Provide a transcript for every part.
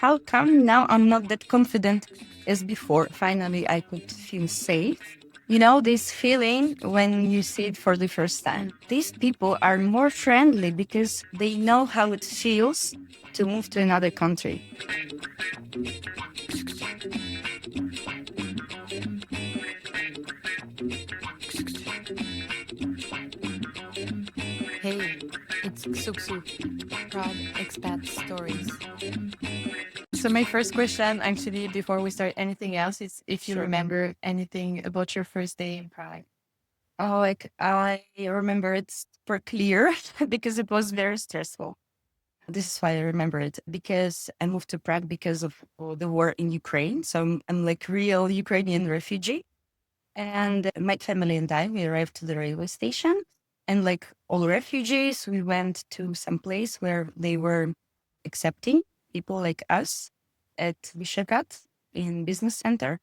how come now I'm not that confident as before? Finally, I could feel safe. You know, this feeling when you see it for the first time. These people are more friendly because they know how it feels to move to another country. Hey, it's Ksuksu, Prague Expat Stories. So my first question, actually, before we start anything else, is if you Sure. remember anything about your first day in Prague. Oh, like I remember it super clear because it was very stressful. This is why I remember it because I moved to Prague because of the war in Ukraine. So I'm like real Ukrainian refugee. And my family and I, we arrived to the railway station. And like all refugees, we went to some place where they were accepting people like us at Vishagat in business center.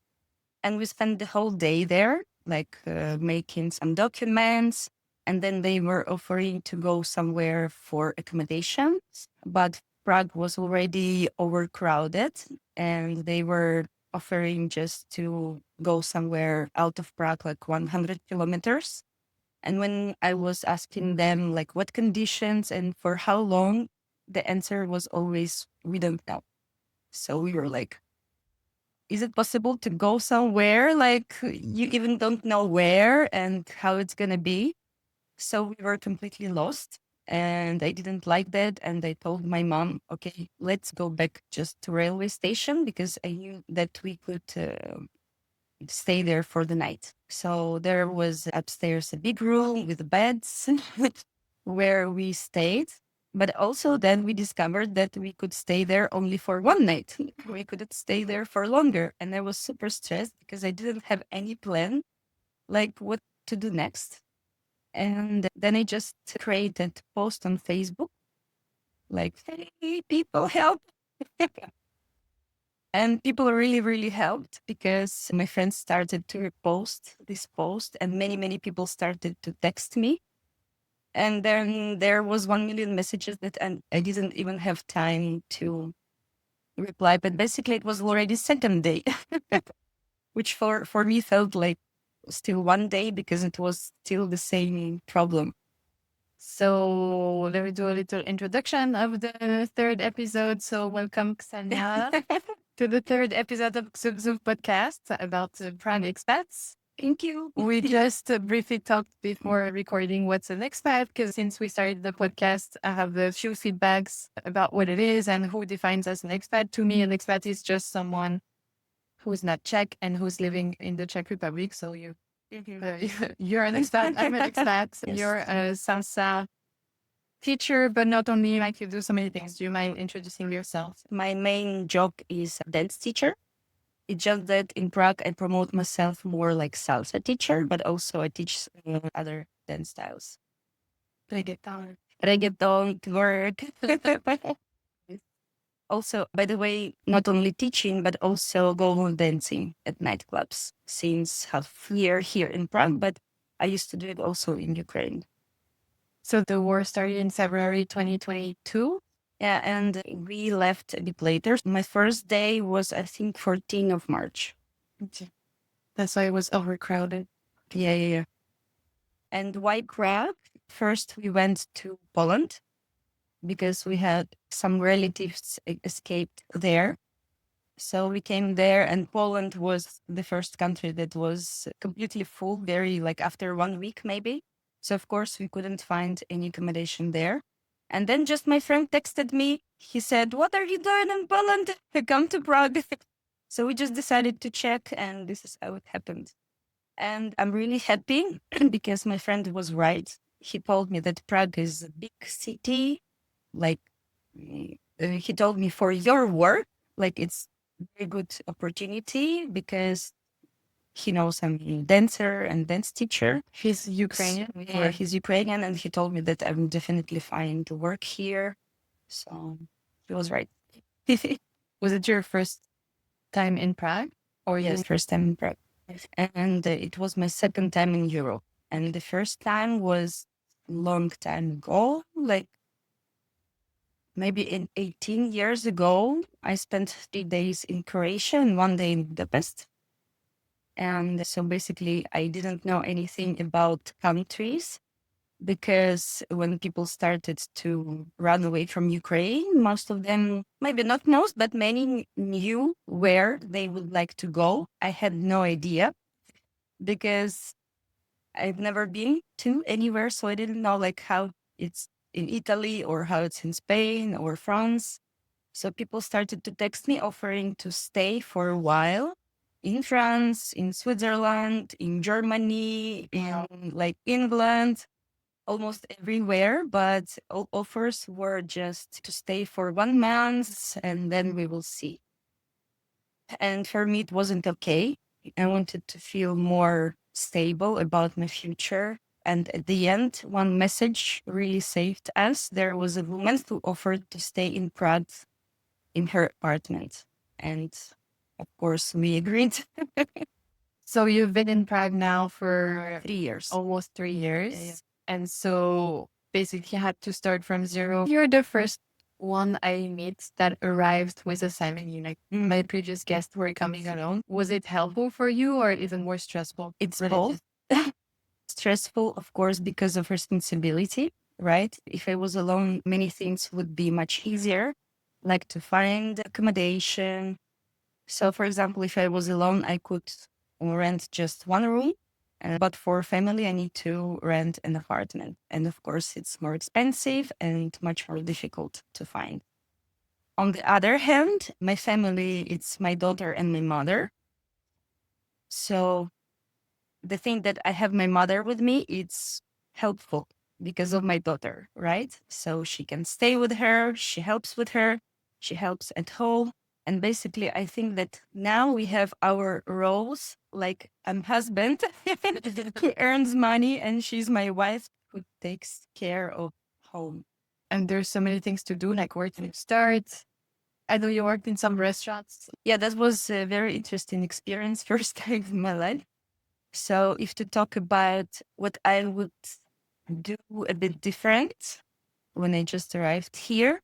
And we spent the whole day there, like making some documents. And then they were offering to go somewhere for accommodation. But Prague was already overcrowded and they were offering just to go somewhere out of Prague, like 100 kilometers. And when I was asking them, like, what conditions and for how long, the answer was always, we don't know. So we were like, is it possible to go somewhere like you even don't know where and how it's going to be? So we were completely lost. And I didn't like that. And I told my mom, okay, let's go back just to railway station because I knew that we could stay there for the night. So there was upstairs a big room with beds where we stayed. But also then we discovered that we could stay there only for one night. We couldn't stay there for longer. And I was super stressed because I didn't have any plan, like what to do next. And then I just created post on Facebook, like, hey, people help. And people really, really helped because my friends started to repost this post and many, many people started to text me. And then there was 1 million messages that I didn't even have time to reply. But basically it was already second day, which for me felt like still one day because it was still the same problem. So let me do a little introduction of the third episode. So welcome, Ksenia, to the third episode of Ksuksu podcast about Prague expats. Thank you. We just briefly talked before recording what's an expat, because since we started the podcast, I have a few feedbacks about what it is and who defines as an expat. To me, an expat is just someone who's not Czech and who's living in the Czech Republic. So you're an expat, I'm an expat, Yes. you're a salsa teacher, but not only, like you do so many things. Do you mind introducing yourself? My main job is a dance teacher. It's just that in Prague, I promote myself more like salsa teacher, but also I teach other dance styles. Reggaeton. Reggaeton, twerk. Also, by the way, not only teaching, but also go dancing at nightclubs since half year here in Prague, but I used to do it also in Ukraine. So the war started in February 2022. Yeah, and we left a bit later. My first day was, I think, 14th of March. Okay. That's why it was overcrowded. Yeah, yeah, yeah. And why Prague? First, we went to Poland because we had some relatives escaped there. So we came there, and Poland was the first country that was completely full, very like after 1 week, maybe. So, of course, we couldn't find any accommodation there. And then just my friend texted me. He said, what are you doing in Poland? Come to Prague. So we just decided to check, and this is how it happened. And I'm really happy because my friend was right. He told me that Prague is a big city. Like, he told me for your work, like it's a very good opportunity because he knows I'm a dancer and dance teacher. He's Ukrainian. Yeah, he's Ukrainian, and he told me that I'm definitely fine to work here. So he was right. Was it your first time in Prague? Or Yes, first time in Prague. And it was my second time in Europe. And the first time was long time ago, like maybe in 18 years ago, I spent 3 days in Croatia and 1 day in Budapest. And so basically, I didn't know anything about countries because when people started to run away from Ukraine, most of them, maybe not most, but many knew where they would like to go. I had no idea because I've never been to anywhere. So I didn't know like how it's in Italy or how it's in Spain or France. So people started to text me offering to stay for a while in France, in Switzerland, in Germany, in like England, almost everywhere. But all offers were just to stay for 1 month and then we will see. And for me, it wasn't okay. I wanted to feel more stable about my future. And at the end, one message really saved us. There was a woman who offered to stay in Prague in her apartment. And of course, we agreed. So you've been in Prague now for 3 years. almost 3 years. Yeah. And so basically had to start from zero. You're the first one I meet that arrived with a family. Like my previous guests were coming alone. Was it helpful for you or even more stressful? It's both. Stressful, of course, because of responsibility, right? If I was alone, many things would be much easier, like to find accommodation. So, for example, if I was alone, I could rent just one room. But for family, I need to rent an apartment. And of course, it's more expensive and much more difficult to find. On the other hand, my family, it's my daughter and my mother. So the thing that I have my mother with me, it's helpful because of my daughter, right? So she can stay with her, she helps with her, she helps at home. And basically, I think that now we have our roles like I'm husband who earns money, and she's my wife who takes care of home. And there's so many things to do, like where to start. I know you worked in some restaurants. Yeah, that was a very interesting experience, first time in my life. So, if to talk about what I would do a bit different when I just arrived here,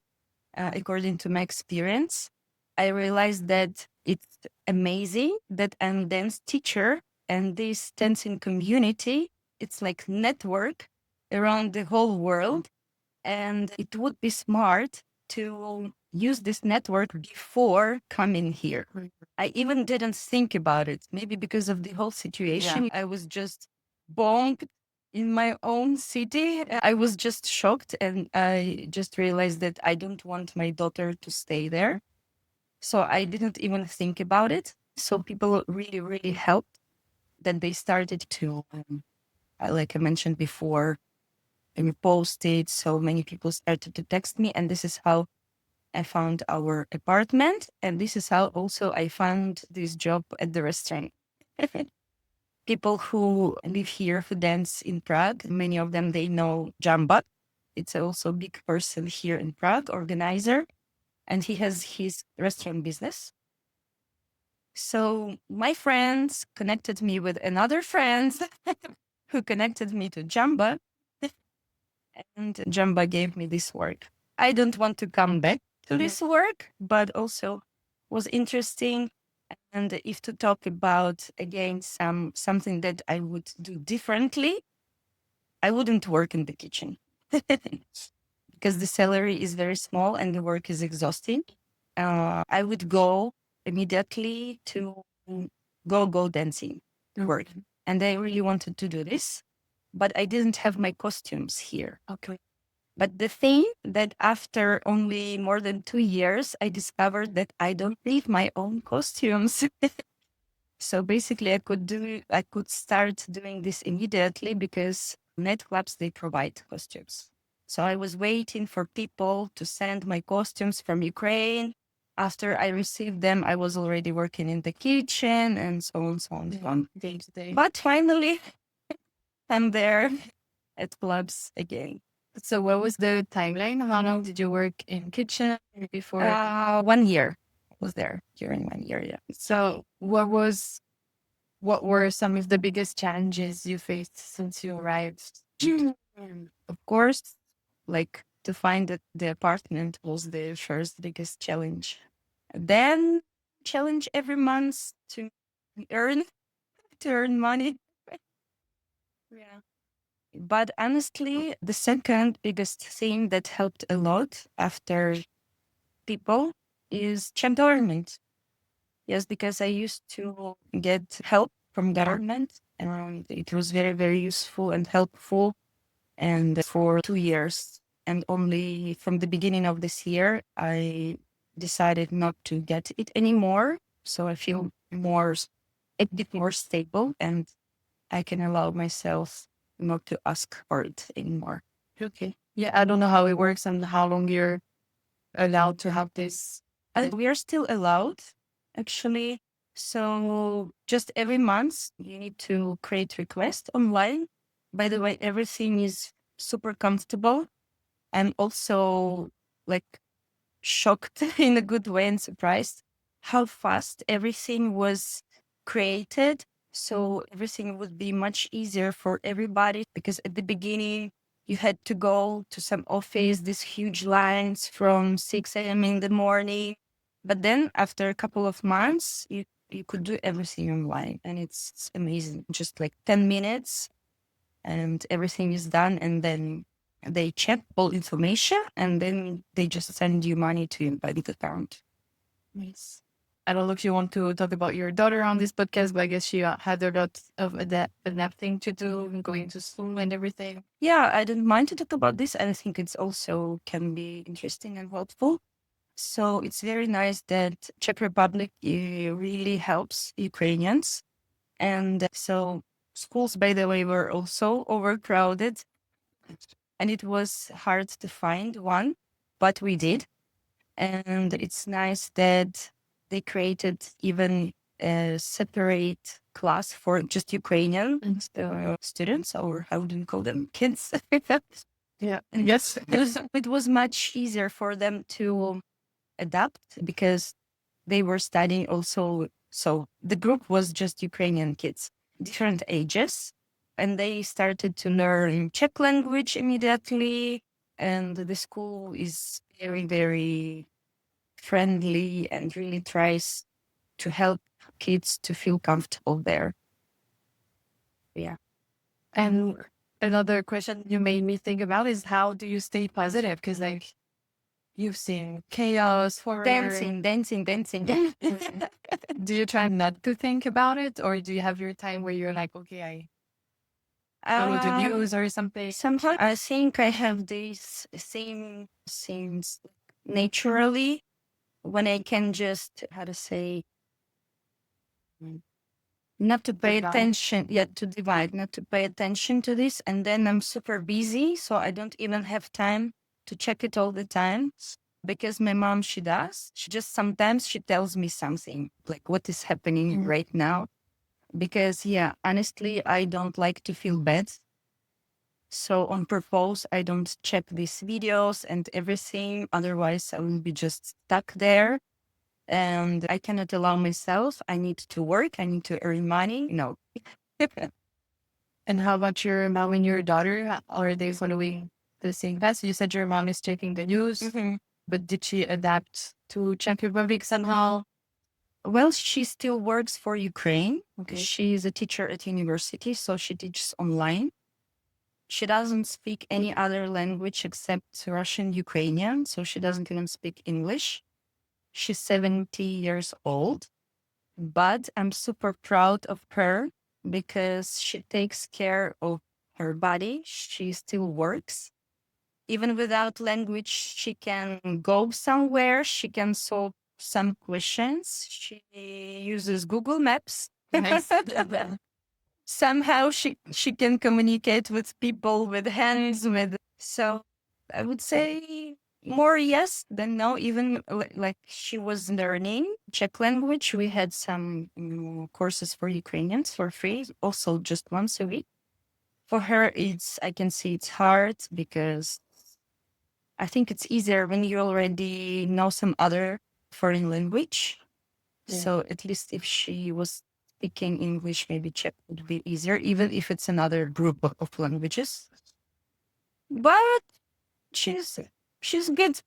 according to my experience, I realized that it's amazing that I'm dance teacher and this dancing community, it's like network around the whole world. And it would be smart to use this network before coming here. I even didn't think about it. Maybe because of the whole situation, I was just bonked in my own city. I was just shocked and I just realized that I don't want my daughter to stay there. So I didn't even think about it. So people really, really helped. Then they started to, like I mentioned before, repost it. So many people started to text me. And this is how I found our apartment. And this is how also I found this job at the restaurant. People who live here who dance in Prague, many of them, they know Jamba. It's also a big person here in Prague, organizer, and he has his restaurant business. So my friends connected me with another friends who connected me to Jamba, and Jamba gave me this work. I don't want to come back to this work, but also was interesting. And if to talk about again something that I would do differently, I wouldn't work in the kitchen because the salary is very small and the work is exhausting. I would go immediately to go dancing work, and I really wanted to do this, but I didn't have my costumes here. Okay. But the thing that after only more than 2 years, I discovered that I don't need my own costumes. So basically, I could start doing this immediately because nightclubs, they provide costumes. So I was waiting for people to send my costumes from Ukraine. After I received them, I was already working in the kitchen and so on, so on, so on. Day to day. But finally, I'm there at clubs again. So what was the timeline? How long did you work in kitchen before? 1 year. I was there during 1 year, yeah. So what were some of the biggest challenges you faced since you arrived? Of course, like to find the apartment was the first biggest challenge. Then challenge every month earn to earn money. Yeah. But honestly, the second biggest thing that helped a lot after people is check government. Yes, because I used to get help from government and it was very, very useful and helpful. And for 2 years, and only from the beginning of this year, I decided not to get it anymore. So I feel a bit more stable and I can allow myself not to ask for it anymore. Okay. Yeah, I don't know how it works and how long you're allowed to have this. We are still allowed, actually. So just every month, you need to create request online. By the way, everything is super comfortable and also like shocked in a good way and surprised how fast everything was created. So everything would be much easier for everybody because at the beginning you had to go to some office, these huge lines from 6 a.m. in the morning. But then after a couple of months, you could do everything online and it's amazing. Just like 10 minutes and everything is done. And then they check all information and then they just send you money to your bank account. Nice. I don't know if you want to talk about your daughter on this podcast, but I guess she had a lot of adapting to do and going to school and everything. Yeah, I don't mind to talk about this. I think it's also can be interesting and helpful. So it's very nice that Czech Republic really helps Ukrainians. And so schools, by the way, were also overcrowded and it was hard to find one, but we did. And it's nice that they created even a separate class for just Ukrainian students, or how do you call them? Kids. Yeah. And Yes. it was much easier for them to adapt because they were studying also. So the group was just Ukrainian kids, different ages, and they started to learn Czech language immediately. And the school is very, very friendly and really tries to help kids to feel comfortable there. Yeah. And another question you made me think about is how do you stay positive? Because like you've seen chaos, horror, Dancing. Do you try not to think about it, or do you have your time where you're like, okay, I follow the news or something? Sometimes I think I have these same things naturally when I can just, how to say, not to pay attention, to divide, not to pay attention to this. And then I'm super busy. So I don't even have time to check it all the time because my mom, she does. She just sometimes she tells me something like what is happening right now. Because, honestly, I don't like to feel bad. So on purpose, I don't check these videos and everything. Otherwise, I will be just stuck there and I cannot allow myself. I need to work. I need to earn money. No. And how about your mom and your daughter? Are they following the same path? You said your mom is checking the news, but did she adapt to Czech Republic somehow? Well, she still works for Ukraine. Okay. She is a teacher at university, so she teaches online. She doesn't speak any other language except Russian, Ukrainian, so she doesn't even speak English. She's 70 years old, but I'm super proud of her because she takes care of her body. She still works. Even without language, she can go somewhere. She can solve some questions. She uses Google Maps. Nice. Somehow she can communicate with people with hands with. So I would say more yes than no. Even like she was learning Czech language. We had some courses for Ukrainians for free, also just once a week. For her, I can see it's hard because I think it's easier when you already know some other foreign language. Yeah. So at least if she was speaking English, maybe Czech would be easier, even if it's another group of languages. But she's She's good.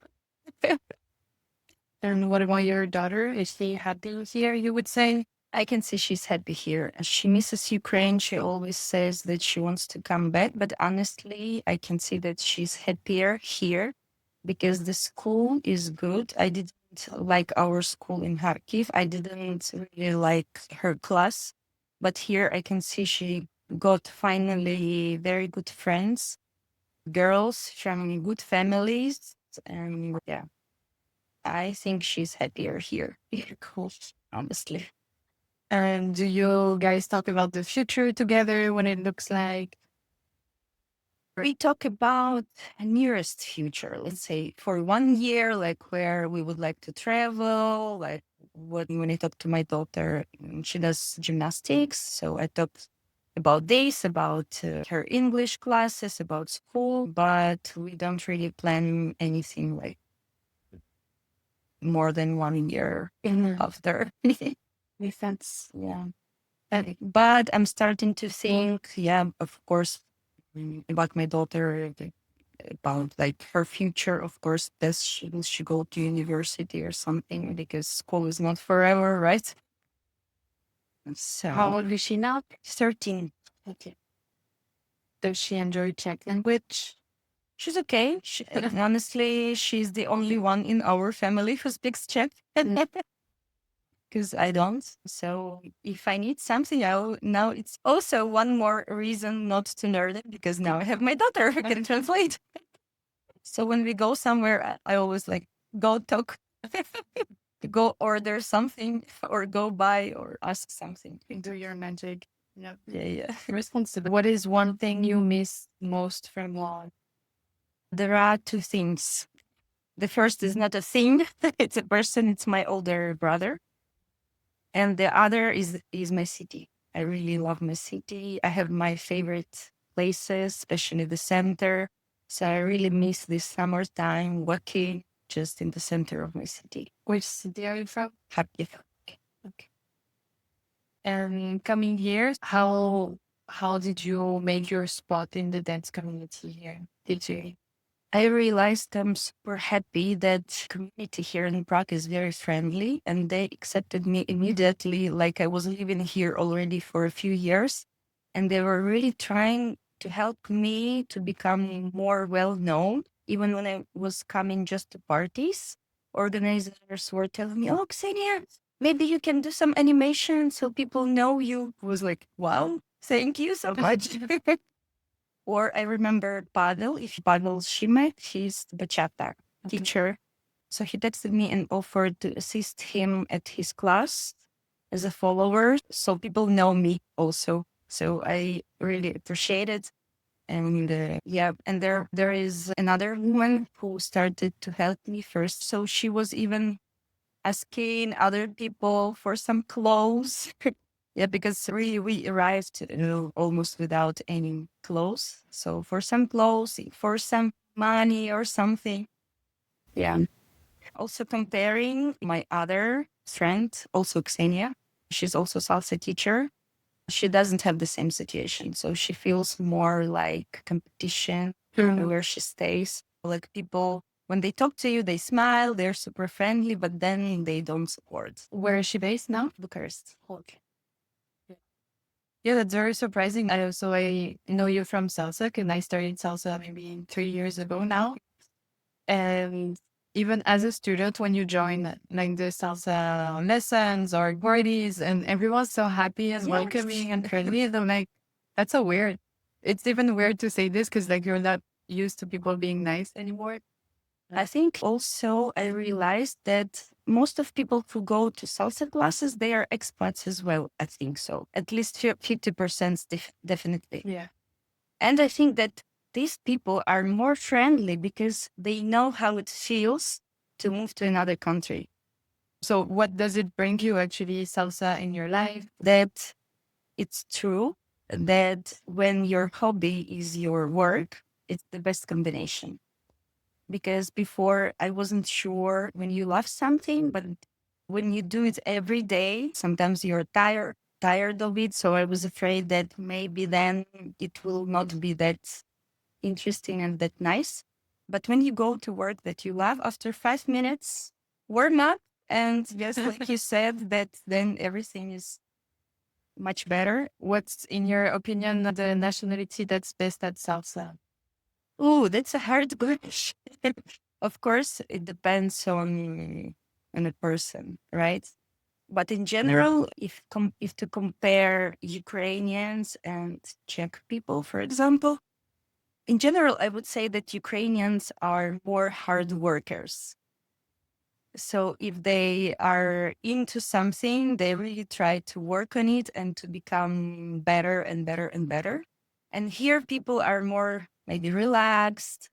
And what about your daughter? Is she happy here, you would say? I can see she's happy here. She misses Ukraine. She always says that she wants to come back. But honestly, I can see that she's happier here because the school is good. I didn't like our school in Kharkiv. I didn't really like her class. But here I can see she got finally very good friends, girls from good families. And yeah, I think she's happier here. Cool. Honestly. And do you guys talk about the future together, what it looks like? We talk about a nearest future, let's say for 1 year, like where we would like to travel, like when I talk to my daughter, she does gymnastics. So I talked about this, about her English classes, about school, but we don't really plan anything like more than 1 year after. Makes sense. Yeah. And But I'm starting to think, yeah, of course, about my daughter, about like her future. Of course, does she, will she go to university or something? Because school is not forever, right? how So old is she now? 13. Okay. Does she enjoy Czech language? She's okay. Honestly, she's the only one in our family who speaks Czech. Because I don't. So if I need something, now it's also one more reason not to learn it because now I have my daughter who can translate. So when we go somewhere, I always like go talk, go order something or go buy or ask something. Do your magic. Yeah. Yeah, yeah. Responsible. What is one thing you miss most from law? There are two things. The first is not a thing, it's a person, it's my older brother. And the other is my city. I really love my city. I have my favorite places, especially the center. So I really miss this summertime walking just in the center of my city. Which city are you from? Happy. Okay. And coming here, how did you make your spot in the dance community here? Did you? I realized I'm super happy that community here in Prague is very friendly and they accepted me immediately, like I was living here already for a few years. And they were really trying to help me to become more well known. Even when I was coming just to parties, organizers were telling me, "Oh, Ksenia, maybe you can do some animation so people know you." I was like, wow, thank you so much. Or I remember Pavel Shimek, he's the bachata teacher. So he texted me and offered to assist him at his class as a follower. So people know me also. So I really appreciate it. And yeah, and there is another woman who started to help me first. So she was even asking other people for some clothes. Yeah, because really we arrived almost without any clothes. So for some clothes, for some money or something. Yeah. Also comparing my other friend, also Ksenia. She's also salsa teacher. She doesn't have the same situation. So she feels more like competition where she stays. Like people, when they talk to you, they smile, they're super friendly, but then they don't support. Where is she based now? Bucharest. Okay. Yeah, that's very surprising. I know you from Salsa, and I started Salsa maybe 3 years ago now. And even as a student, when you join like the Salsa lessons or parties, and everyone's so happy and welcoming and friendly, and I'm like, that's so weird. It's even weird to say this because like you're not used to people being nice anymore. I think also I realized that most of people who go to salsa classes, they are expats as well. I think so. At least 50% definitely. Yeah. And I think that these people are more friendly because they know how it feels to move to another country. So what does it bring you actually, Salsa, in your life? That it's true that when your hobby is your work, it's the best combination. Because before I wasn't sure when you love something, but when you do it every day, sometimes you're tired of it. So I was afraid that maybe then it will not be that interesting and that nice. But when you go to work that you love, after 5 minutes, warm up. And yes, like you said, that then everything is much better. What's, in your opinion, the nationality that's best at salsa? Oh, that's a hard question. Of course, it depends on a person, right? But in general, if to compare Ukrainians and Czech people, for example, in general, I would say that Ukrainians are more hard workers. So if they are into something, they really try to work on it and to become better and better and better. And here people are more maybe relaxed,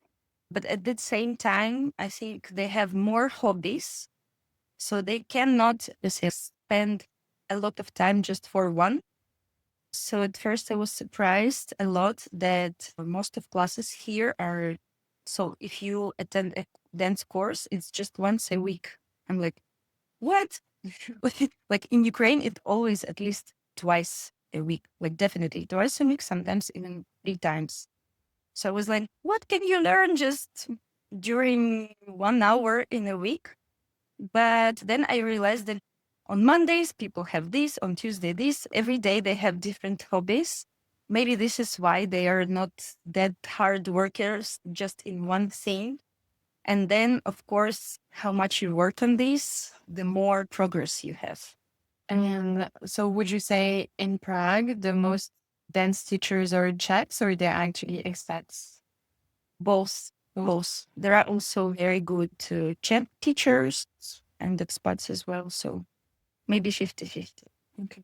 but at the same time, I think they have more hobbies. So they cannot just spend a lot of time just for one. So at first I was surprised a lot that most of classes here are, so if you attend a dance course, it's just once a week. I'm like, what? Like in Ukraine, it's always at least twice a week, like definitely twice a week, sometimes even 3 times. So I was like, what can you learn just during 1 hour in a week? But then I realized that on Mondays, people have this, on Tuesday, this. Every day they have different hobbies. Maybe this is why they are not that hard workers just in one thing. And then, of course, how much you work on this, the more progress you have. And so would you say in Prague, the most dance teachers are Czechs or they're actually expats? Both, both. There are also very good Czech teachers and expats as well. So maybe 50-50. Okay.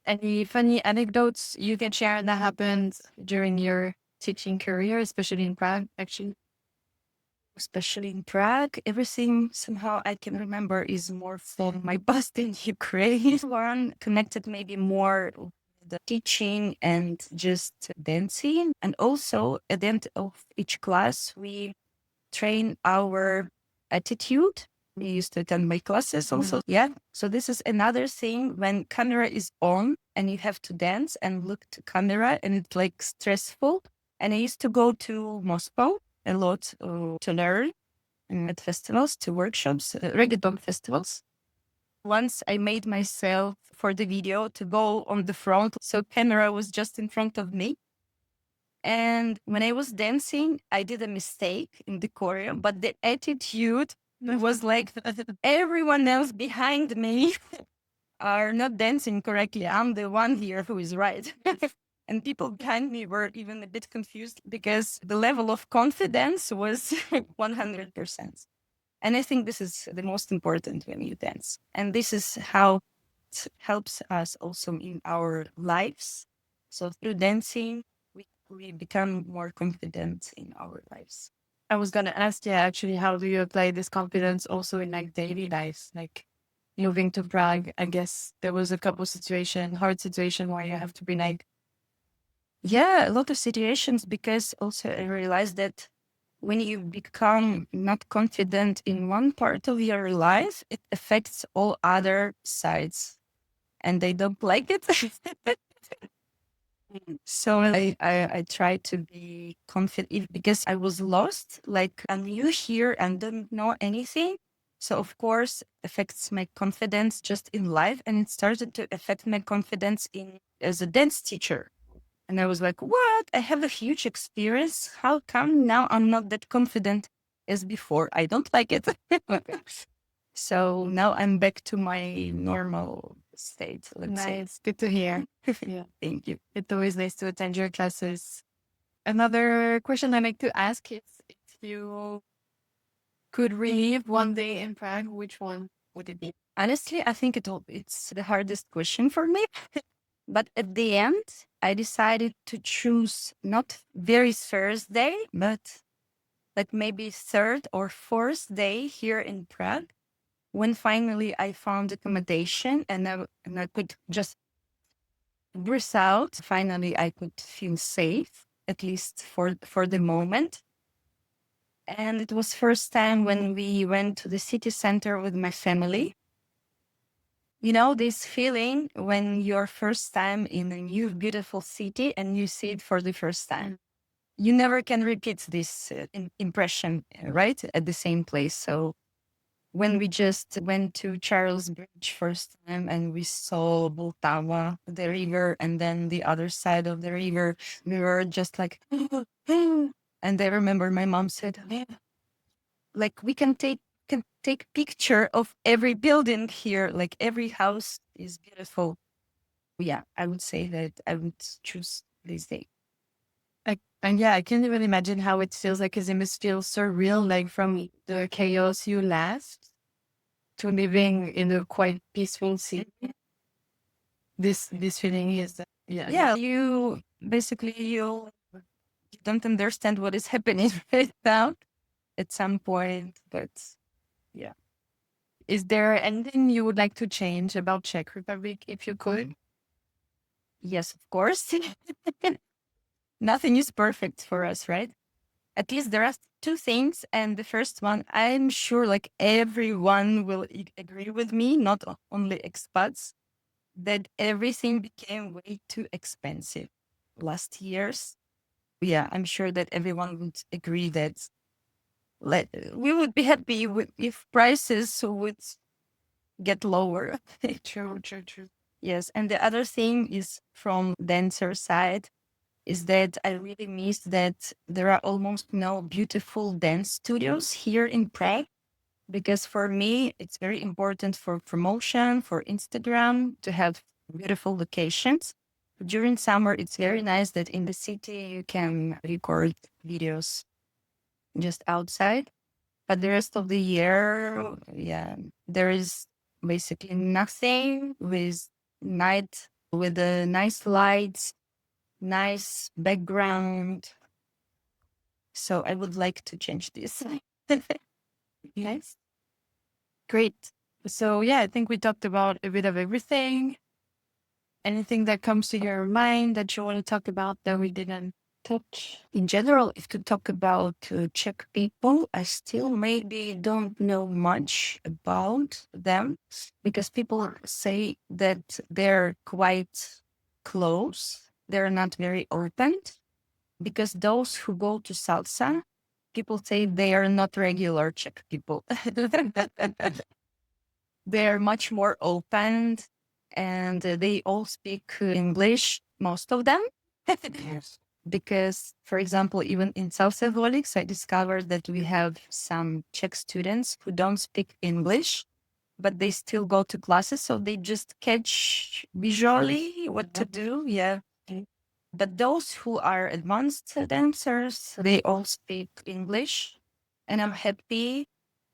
Any funny anecdotes you can share that happened during your teaching career, especially in Prague, actually? Especially in Prague, everything somehow I can remember is more from my past in Ukraine. One connected maybe more with the teaching and just dancing. And also at the end of each class, we train our attitude. We used to attend my classes also. Yeah. So this is another thing when camera is on and you have to dance and look to camera and it's like stressful. And I used to go to Moscow a lot to learn at festivals, to workshops, reggaeton festivals. Once I made myself for the video to go on the front. So camera was just in front of me. And when I was dancing, I did a mistake in the choreo, but the attitude was like everyone else behind me are not dancing correctly. I'm the one here who is right. And people behind me were even a bit confused because the level of confidence was 100%. And I think this is the most important when you dance. And this is how it helps us also in our lives. So through dancing, we become more confident in our lives. I was gonna ask, yeah, actually, how do you apply this confidence also in like daily life? Like moving to Prague, I guess there was a couple hard situation where you have to be like, Yeah, a lot of situations because also I realized that when you become not confident in one part of your life, it affects all other sides and they don't like it. So I try to be confident because I was lost. Like I'm new here and don't know anything. So of course affects my confidence just in life. And it started to affect my confidence in as a dance teacher. And I was like, what? I have a huge experience. How come now I'm not that confident as before? I don't like it. So now I'm back to my normal state, let's say. nice, good to hear. Yeah, Thank you. it's always nice to attend your classes. Another question I like to ask is if you could relive one day in Prague, which one would it be? Honestly, I think it's the hardest question for me. But at the end, I decided to choose not very first day, but like maybe third or fourth day here in Prague, when finally I found accommodation and I could just breathe out. Finally, I could feel safe, at least for the moment. And it was first time when we went to the city center with my family. You know, this feeling when you're first time in a new beautiful city and you see it for the first time. you never can repeat this impression, right? At the same place. So when we just went to Charles Bridge first time and we saw Bultava, the river, and then the other side of the river, we were just like, and I remember my mom said, like we can take picture of every building here, like every house is beautiful. Yeah, I would say that I would choose this day. And yeah, I can't even imagine how it feels like, because it must feel surreal, like from the chaos you left to living in a quite peaceful city. This feeling is, Yeah, you basically you don't understand what is happening right now at some point, but yeah. Is there anything you would like to change about Czech Republic if you could? Yes, of course. Nothing is perfect for us, right? At least there are two things. And the first one, I'm sure like everyone will agree with me, not only expats, that everything became way too expensive last years. Yeah, I'm sure that everyone would agree that we would be happy if prices would get lower. True, true, true. Yes. And the other thing is from dancer side is that I really miss that there are almost no beautiful dance studios here in Prague. Because for me, it's very important for promotion, for Instagram to have beautiful locations. During summer, it's very nice that in the city you can record videos just outside. But the rest of the year, yeah, there is basically nothing with with the nice lights, nice background. So I would like to change this. Nice. Great. So yeah, I think we talked about a bit of everything. Anything that comes to your mind that you want to talk about that we didn't touch? In general, if to talk about Czech people, I still maybe don't know much about them because people say that they're quite close. They're not very open because those who go to Salsa, people say they are not regular Czech people. They're much more open and they all speak English, most of them. Yes. Because, for example, even in Salsa Volix, I discovered that we have some Czech students who don't speak English, but they still go to classes. So they just catch visually what to do. Yeah. But those who are advanced dancers, they all speak English. And I'm happy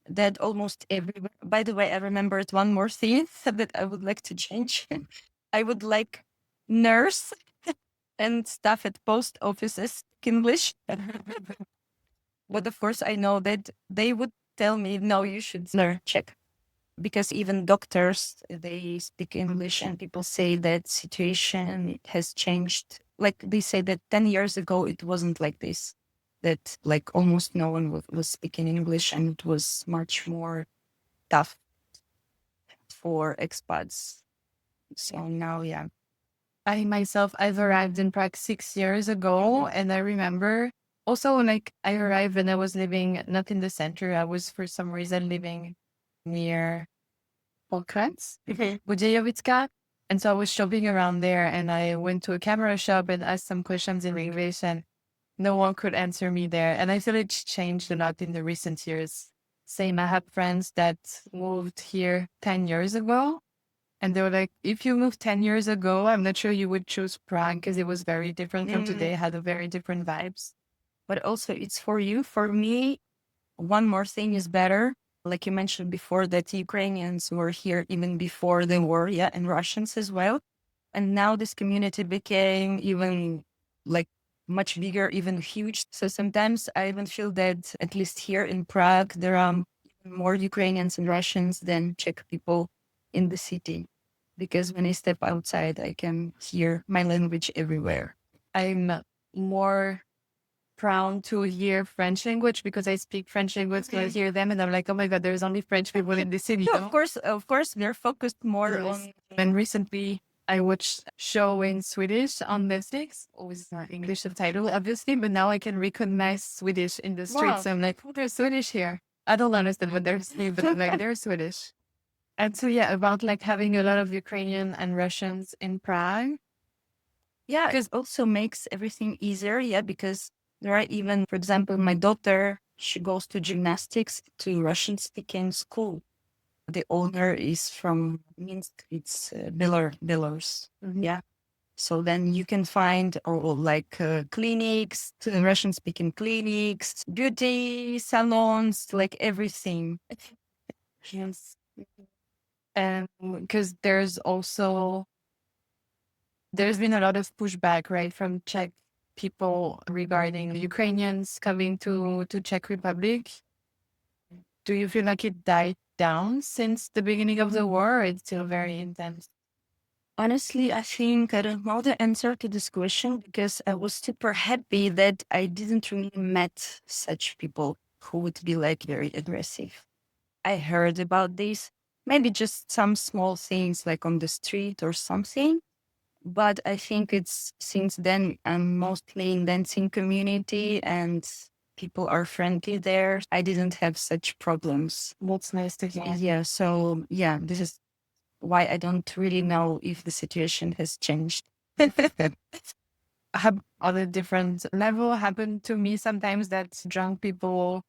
that almost everywhere. By the way, I remembered one more thing that I would like to change. I would like nurse and staff at post offices speak English. But of course, I know that they would tell me, no, you should learn Czech. Because even doctors, they speak English and people say that situation has changed. Like they say that 10 years ago, it wasn't like this, that like almost no one was speaking English and it was much more tough for expats. So now, yeah. I myself, I've arrived in Prague 6 years ago, and I remember also like I arrived and I was living not in the center. I was for some reason living near Polkrans, Budějovica. And so I was shopping around there and I went to a camera shop and asked some questions in English and no one could answer me there. And I feel it's changed a lot in the recent years. Same, I have friends that moved here 10 years ago. And they were like, if you moved 10 years ago, I'm not sure you would choose Prague because it was very different from today, had a very different vibes. But also it's for you. For me, one more thing is better. Like you mentioned before, that Ukrainians were here even before the war, yeah, and Russians as well. And now this community became even like much bigger, even huge. So sometimes I even feel that at least here in Prague, there are more Ukrainians and Russians than Czech people in the city. Because when I step outside, I can hear my language everywhere. I'm more proud to hear French language because I speak French language. So I hear them and I'm like, oh my God, there's only French people in the city. No, of course, they're focused more on. And recently I watched show in Swedish on Netflix, always English subtitle, obviously, but now I can recognize Swedish in the streets. Wow. So I'm like, oh, there's Swedish here. I don't understand what they're saying, but like they're Swedish. And so yeah, about like having a lot of Ukrainian and Russians in Prague. Yeah, it also makes everything easier. Yeah, because there are even, for example, my daughter, she goes to gymnastics to Russian speaking school. The owner is from Minsk, it's Belarus. Yeah. So then you can find like clinics, Russian speaking clinics, beauty salons, like everything. Yes. And because there's been a lot of pushback, right, from Czech people regarding Ukrainians coming to Czech Republic. Do you feel like it died down since the beginning of the war, or it's still very intense? Honestly, I think I don't know the answer to this question because I was super happy that I didn't really met such people who would be like very aggressive. I heard about this, maybe just some small things like on the street or something. But I think it's since then I'm mostly in dancing community and people are friendly there. I didn't have such problems. That's nice to hear. Yeah. So yeah, this is why I don't really know if the situation has changed. Have on a different level happened to me sometimes that drunk people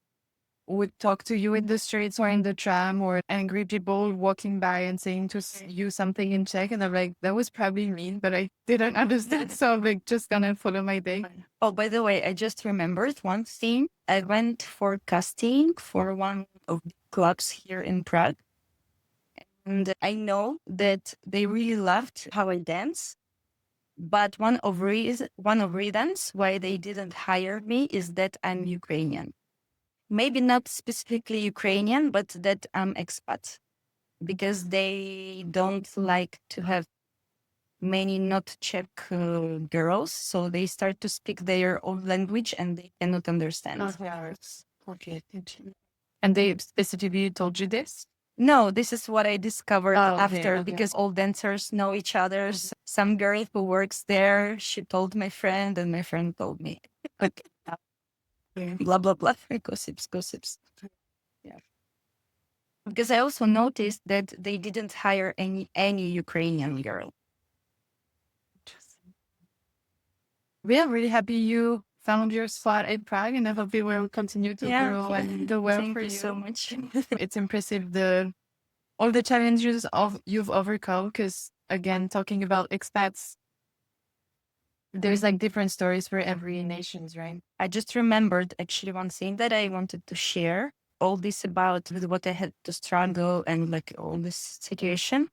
would talk to you in the streets or in the tram, or angry people walking by and saying to you something in Czech. And I'm like, that was probably mean, but I didn't understand. So I'm like, just gonna follow my day. Oh, by the way, I just remembered one thing. I went for casting for one of the clubs here in Prague. And I know that they really loved how I dance. But one of reasons why they didn't hire me is that I'm Ukrainian. Maybe not specifically Ukrainian, but that I'm expat. Because they don't like to have many not Czech girls, so they start to speak their own language and they cannot understand. Okay. And they specifically told you this? No, this is what I discovered Oh, okay, after okay. because all dancers know each other. Some girl who works there, she told my friend, and my friend told me. Okay. Blah blah blah. Gossips, gossips. Yeah. Because I also noticed that they didn't hire any Ukrainian girl. We are really happy you found your spot in Prague, and I hope it will continue to grow and do well Thank for you you. so much. It's impressive all the challenges you've overcome. Because again, talking about expats, there's like different stories for every nations, right? I just remembered actually one thing that I wanted to share. All this about what I had to struggle and like all this situation.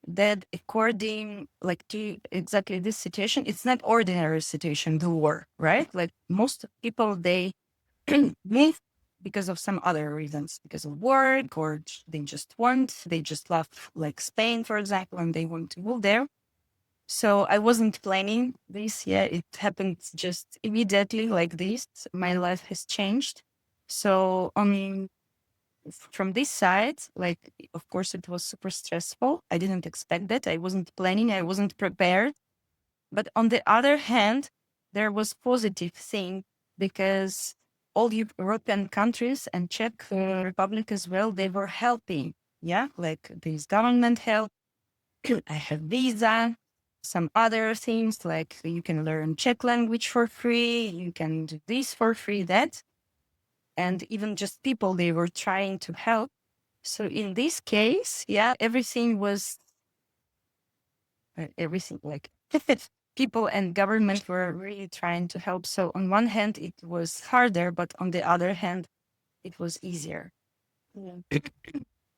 That according like to exactly this situation, it's not ordinary situation, the war, right? Like most people they move because of some other reasons, because of work or they just love like Spain, for example, and they want to move there. So I wasn't planning this. Yeah, it happened just immediately like this. My life has changed. So from this side, like of course it was super stressful. I didn't expect that. I wasn't planning. I wasn't prepared. But on the other hand, there was positive thing because all European countries and Czech Republic as well, they were helping. Yeah, like this government help. I have visa, some other things like you can learn Czech language for free. You can do this for free, that. And even just people, they were trying to help. So in this case, yeah, everything like people and government were really trying to help. So on one hand, it was harder, but on the other hand, it was easier.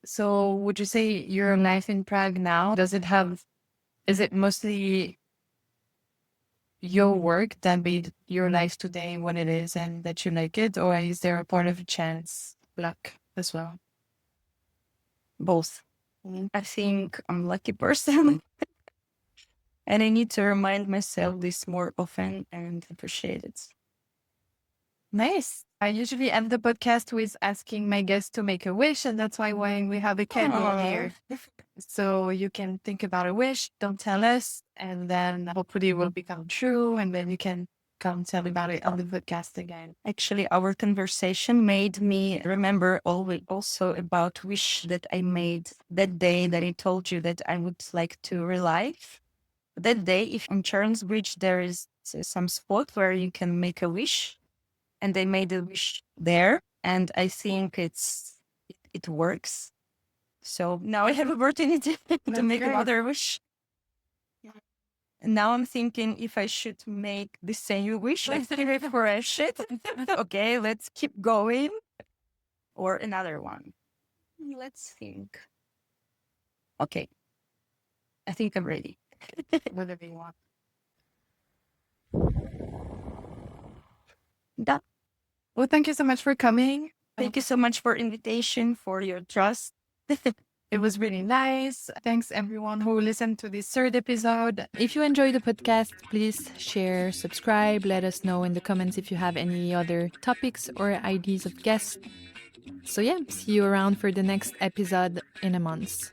So would you say your life in Prague now, is it mostly your work that made your life today what it is and that you like it? Or is there a part of chance, luck as well? Both. I think I'm a lucky person. And I need to remind myself this more often and appreciate it. Nice. I usually end the podcast with asking my guests to make a wish, and that's why we have a candle here. So you can think about a wish, don't tell us, and then hopefully it will become true, and then you can come tell about it on the podcast again. Actually, our conversation made me remember always also about wish that I made that day that I told you that I would like to relive. That day, if on Charles Bridge there is some spot where you can make a wish, and I made a wish there, and I think it works. So now I have opportunity to make great. another wish. And now I'm thinking if I should make the same wish, let's refresh it. Okay, let's keep going. Or another one. Let's think. Okay, I think I'm ready. Whatever you want. Done. Well, thank you so much for coming. Thank you so much for invitation, for your trust. It was really nice. Thanks everyone who listened to this third episode. If you enjoyed the podcast, please share, subscribe, let us know in the comments if you have any other topics or ideas of guests. So yeah, see you around for the next episode in a month.